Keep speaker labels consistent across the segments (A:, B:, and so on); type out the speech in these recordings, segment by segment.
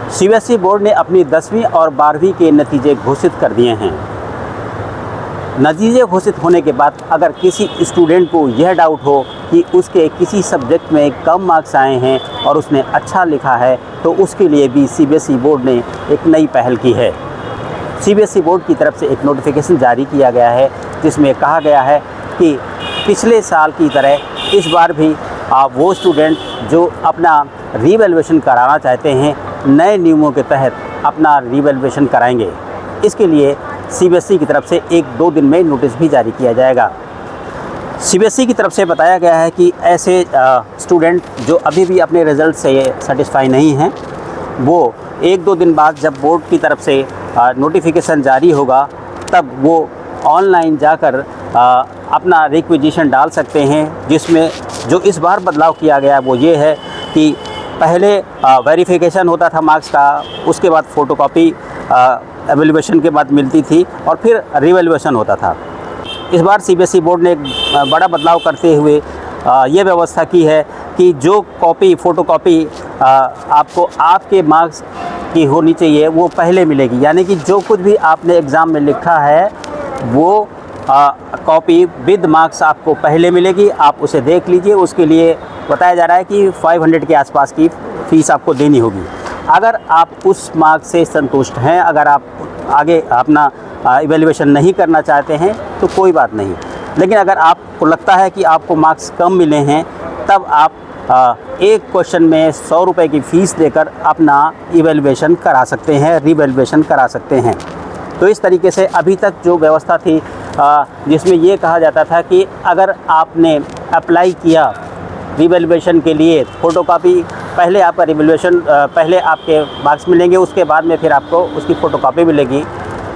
A: CBSE board ने अपनी 10वीं और 12वीं के नतीजे घोषित कर दिए हैं। नतीजे घोषित होने के बाद अगर किसी स्टूडेंट को यह डाउट हो कि उसके किसी सब्जेक्ट में कम मार्क्स आए हैं और उसने अच्छा लिखा है, तो उसके लिए भी सीबीएसई बोर्ड ने एक नई पहल की है। सीबीएसई बोर्ड की तरफ से एक नोटिफिकेशन जारी किया गया है, जिसमें कहा गया है कि पिछले साल की तरह इस बार भी वो स्टूडेंट जो अपना रीवैल्यूएशन कराना चाहते हैं, नए नियमों के तहत अपना रीवैल्यूएशन कराएंगे। इसके लिए सीबीएसई की तरफ से 1-2 दिन में नोटिस भी जारी किया जाएगा। सीबीएसई की तरफ से बताया गया है कि ऐसे स्टूडेंट जो अभी भी अपने रिज़ल्ट से सेटिस्फाई नहीं हैं, वो 1-2 दिन बाद जब बोर्ड की तरफ से नोटिफिकेशन जारी होगा, तब वो ऑनलाइन जाकर अपना रिक्विजिशन डाल सकते हैं। जिसमें जो इस बार बदलाव किया गया वो ये है कि पहले वेरिफिकेशन होता था मार्क्स का, उसके बाद फ़ोटोकॉपी एवेल्यूएशन के बाद मिलती थी और फिर रिवैल्यूएशन होता था। इस बार सीबीएसई बोर्ड ने एक बड़ा बदलाव करते हुए ये व्यवस्था की है कि जो फ़ोटोकॉपी आपको आपके मार्क्स की होनी चाहिए वो पहले मिलेगी। यानी कि जो कुछ भी आपने एग्ज़ाम में लिखा है वो कॉपी विद मार्क्स आपको पहले मिलेगी। आप उसे देख लीजिए। उसके लिए बताया जा रहा है कि 500 के आसपास की फ़ीस आपको देनी होगी। अगर आप उस मार्क्स से संतुष्ट हैं, अगर आप आगे अपना इवैल्यूएशन नहीं करना चाहते हैं तो कोई बात नहीं, लेकिन अगर आपको लगता है कि आपको मार्क्स कम मिले हैं, तब आप एक क्वेश्चन में 100 रुपये की फ़ीस देकर अपना इवैल्यूएशन करा सकते हैं, रीवैल्यूएशन करा सकते हैं। तो इस तरीके से अभी तक जो व्यवस्था थी, जिसमें ये कहा जाता था कि अगर आपने अप्लाई किया रिवैल्यूएशन के लिए, फ़ोटोकॉपी पहले आपका रिवैल्यूएशन पहले आपके मार्क्स मिलेंगे, उसके बाद में फिर आपको उसकी फ़ोटोकॉपी मिलेगी,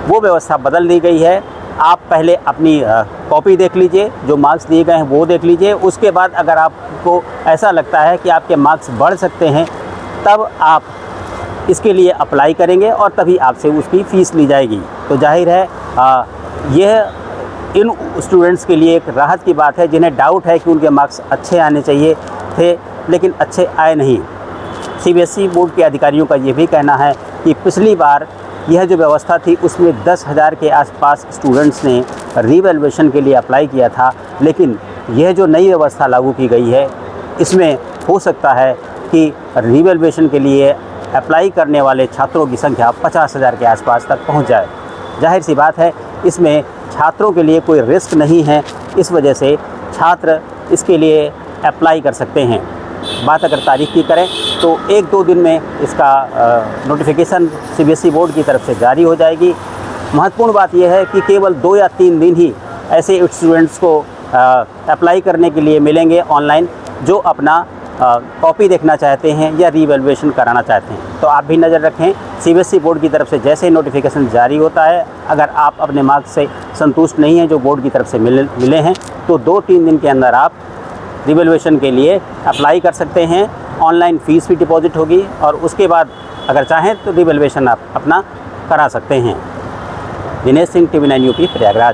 A: वो व्यवस्था बदल दी गई है। आप पहले अपनी कॉपी देख लीजिए, जो मार्क्स दिए गए हैं वो देख लीजिए। उसके बाद अगर आपको ऐसा लगता है कि आपके मार्क्स बढ़ सकते हैं, तब आप इसके लिए अप्लाई करेंगे और तभी आपसे उसकी फ़ीस ली जाएगी। तो जाहिर है यह इन स्टूडेंट्स के लिए एक राहत की बात है जिन्हें डाउट है कि उनके मार्क्स अच्छे आने चाहिए थे लेकिन अच्छे आए नहीं। सीबीएसई बोर्ड के अधिकारियों का ये भी कहना है कि पिछली बार यह जो व्यवस्था थी उसमें 10,000 के आसपास स्टूडेंट्स ने रीवैल्यूएशन के लिए अप्लाई किया था, लेकिन यह जो नई व्यवस्था लागू की गई है इसमें हो सकता है कि रीवैल्यूएशन के लिए अप्लाई करने वाले छात्रों की संख्या 50,000 के आसपास तक पहुंच जाए। जाहिर सी बात है इसमें छात्रों के लिए कोई रिस्क नहीं है, इस वजह से छात्र इसके लिए अप्लाई कर सकते हैं। बात अगर तारीख की करें तो 1-2 दिन में इसका नोटिफिकेशन सीबीएसई बोर्ड की तरफ से जारी हो जाएगी। महत्वपूर्ण बात यह है कि केवल 2 या 3 दिन ही ऐसे स्टूडेंट्स को अप्लाई करने के लिए मिलेंगे ऑनलाइन, जो अपना कॉपी देखना चाहते हैं या रीवैल्यूएशन कराना चाहते हैं। तो आप भी नज़र रखें, सीबीएसई बोर्ड की तरफ से जैसे ही नोटिफिकेशन जारी होता है, अगर आप अपने मार्क्स से संतुष्ट नहीं हैं जो बोर्ड की तरफ से मिले हैं, तो 2-3 दिन के अंदर आप रिवैल्यूएशन के लिए अप्लाई कर सकते हैं। ऑनलाइन फ़ीस भी डिपॉजिट होगी और उसके बाद अगर चाहें तो रिवैल्यूएशन आप अपना करा सकते हैं। Dinesh Singh, TV9 UP, Prayagraj.